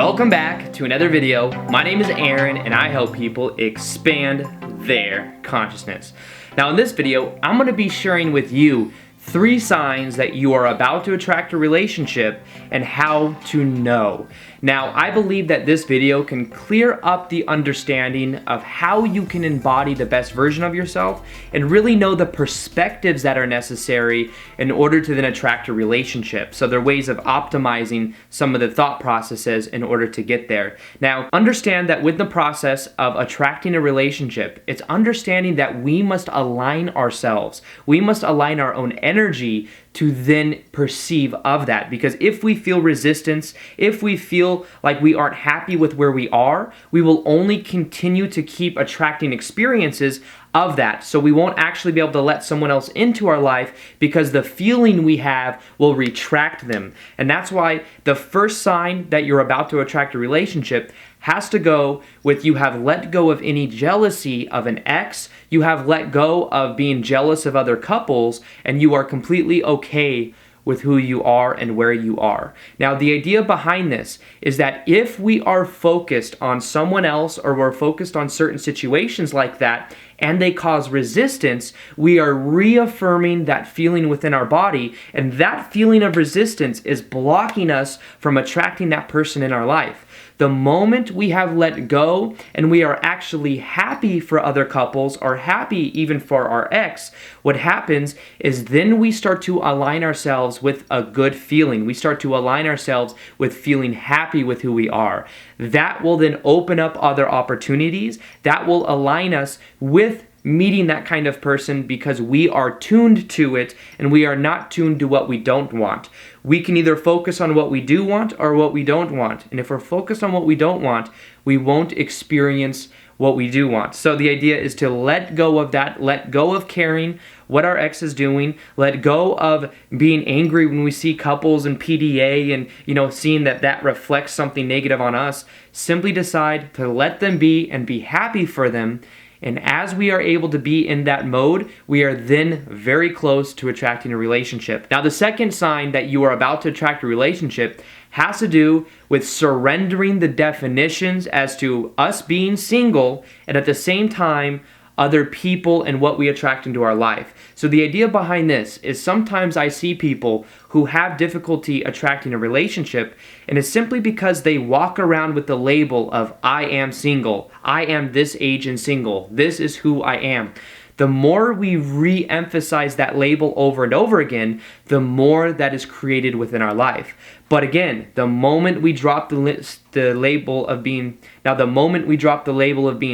Welcome back to another video. My name is Aaron and I help people expand their consciousness. Now in this video, I'm going to be sharing with you 3 signs that you are about to attract a relationship and how to know. Now, I believe that this video can clear up the understanding of how you can embody the best version of yourself and really know the perspectives that are necessary in order to then attract a relationship. So there are ways of optimizing some of the thought processes in order to get there. Now, understand that with the process of attracting a relationship, it's understanding that we must align ourselves. We must align our own energy to then perceive of that. Because if we feel resistance, if we feel like we aren't happy with where we are, we will only continue to keep attracting experiences of that. So we won't actually be able to let someone else into our life because the feeling we have will retract them. And that's why the first sign that you're about to attract a relationship has to go with you have let go of any jealousy of an ex, you have let go of being jealous of other couples, and you are completely okay with who you are and where you are. Now, the idea behind this is that if we are focused on someone else or we're focused on certain situations like that and they cause resistance, we are reaffirming that feeling within our body, and that feeling of resistance is blocking us from attracting that person in our life. The moment we have let go and we are actually happy for other couples or happy even for our ex, what happens is then we start to align ourselves with a good feeling. We start to align ourselves with feeling happy with who we are. That will then open up other opportunities. That will align us with meeting that kind of person because we are tuned to it and we are not tuned to what we don't want. We can either focus on what we do want or what we don't want. And if we're focused on what we don't want, we won't experience what we do want. So the idea is to let go of that, let go of caring what our ex is doing, let go of being angry when we see couples and PDA and seeing that reflects something negative on us. Simply decide to let them be and be happy for them. And as we are able to be in that mode, we are then very close to attracting a relationship. Now, the second sign that you are about to attract a relationship has to do with surrendering the definitions as to us being single and at the same time, other people and what we attract into our life. So the idea behind this is sometimes I see people who have difficulty attracting a relationship, and it's simply because they walk around with the label of I am single, I am this age and single, this is who I am. The more we re-emphasize that label over and over again, the more that is created within our life. But again, the moment we drop the label of being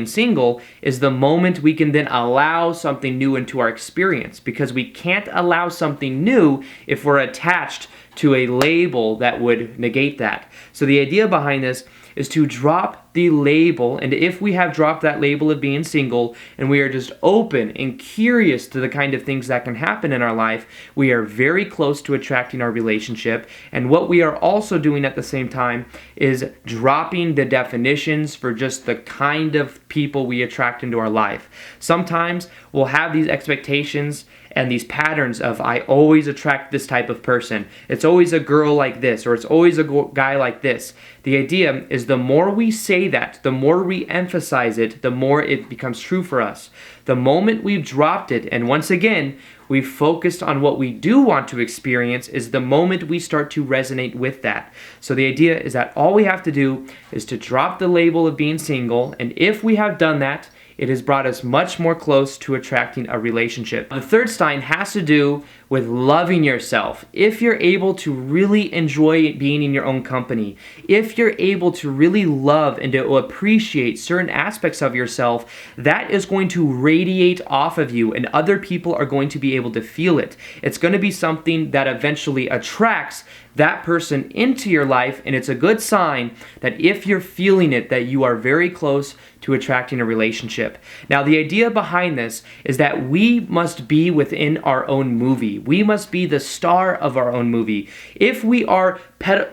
single is the moment we can then allow something new into our experience, because we can't allow something new if we're attached to a label that would negate that. So the idea behind this is to drop the label, and if we have dropped that label of being single and we are just open and curious to the kind of things that can happen in our life, we are very close to attracting our relationship. And what we are also doing at the same time is dropping the definitions for just the kind of people we attract into our life. Sometimes we'll have these expectations and these patterns of I always attract this type of person. It's always a girl like this, or it's always a guy like this. The idea is the more we say that, the more we emphasize it, the more it becomes true for us. The moment we've dropped it, and once again, we've focused on what we do want to experience, is the moment we start to resonate with that. So the idea is that all we have to do is to drop the label of being single, and if we have done that, it has brought us much more close to attracting a relationship. The third sign has to do with loving yourself. If you're able to really enjoy being in your own company, if you're able to really love and to appreciate certain aspects of yourself, that is going to radiate off of you and other people are going to be able to feel it. It's going to be something that eventually attracts that person into your life, and it's a good sign that if you're feeling it, that you are very close to attracting a relationship. Now, the idea behind this is that we must be within our own movie. movie. We must be the star of our own movie. If we are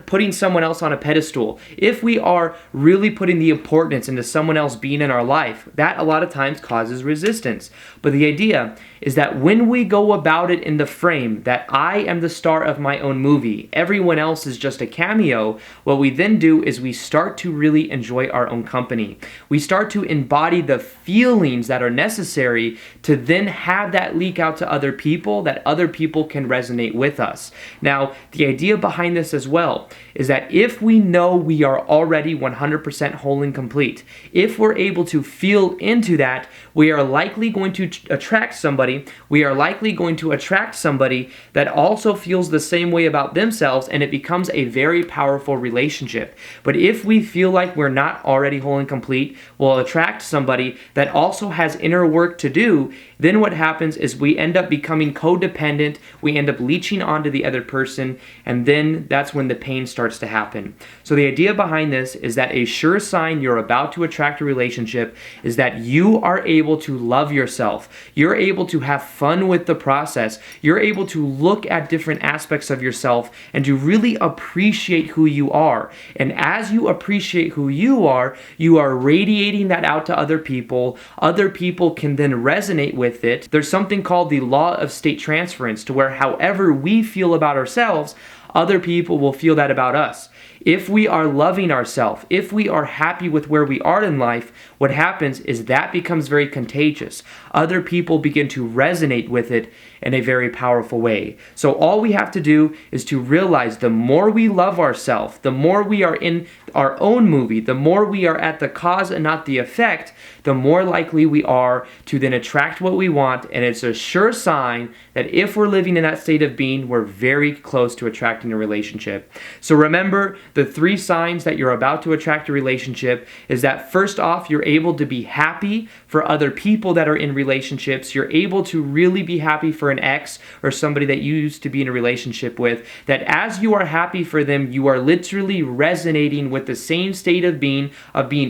putting someone else on a pedestal, if we are really putting the importance into someone else being in our life, that a lot of times causes resistance. But the idea is that when we go about it in the frame that I am the star of my own movie, everyone else is just a cameo, what we then do is we start to really enjoy our own company. We start to embody the feelings that are necessary to then have that leak out to other people, that other people can resonate with us. Now, the idea behind this as well is that if we know we are already 100% whole and complete, if we're able to feel into that, we are likely going to attract somebody, we are likely going to attract somebody that also feels the same way about themselves, and it becomes a very powerful relationship. But if we feel like we're not already whole and complete, we'll attract somebody that also has inner work to do. Then what happens is we end up becoming codependent, we end up leeching onto the other person, and then that's when the pain starts to happen. So the idea behind this is that a sure sign you're about to attract a relationship is that you are able to love yourself. You're able to have fun with the process. You're able to look at different aspects of yourself and to really appreciate who you are. And as you appreciate who you are radiating that out to other people. Other people can then resonate with it. There's something called the law of state transference, to where however we feel about ourselves, other people will feel that about us. If we are loving ourselves, if we are happy with where we are in life, what happens is that becomes very contagious. Other people begin to resonate with it in a very powerful way. So all we have to do is to realize the more we love ourselves, the more we are in our own movie, the more we are at the cause and not the effect, the more likely we are to then attract what we want. And it's a sure sign that if we're living in that state of being, we're very close to attracting a relationship. So remember, the 3 signs that you're about to attract a relationship is that first off, you're able to be happy for other people that are in relationships. You're able to really be happy for an ex or somebody that you used to be in a relationship with. That as you are happy for them, you are literally resonating with the same state of being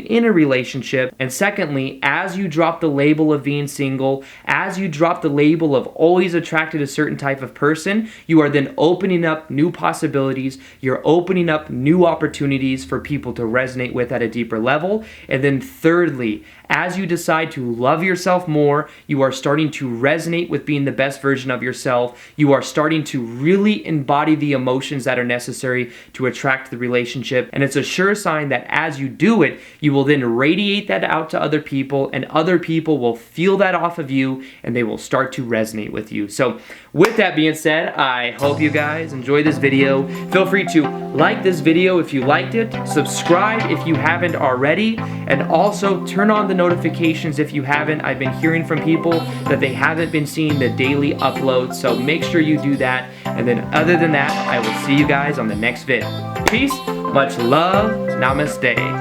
in a relationship. And secondly, as you drop the label of being single, as you drop the label of always attracted to a certain type of person, you are then opening up new possibilities. You're opening up new opportunities for people to resonate with at a deeper level. And then thirdly, as you decide to love yourself more, you are starting to resonate with being the best version of yourself. You are starting to really embody the emotions that are necessary to attract the relationship. And it's a sure sign that as you do it, you will then radiate that out to other people, and other people will feel that off of you, and they will start to resonate with you. So with that being said, I hope you guys enjoy this video. Feel free to like this video if you liked it, subscribe if you haven't already, and also turn on the notifications if you haven't. I've been hearing from people that they haven't been seeing the daily uploads, so make sure you do that. And then other than that, I will see you guys on the next vid. Peace, much love, namaste.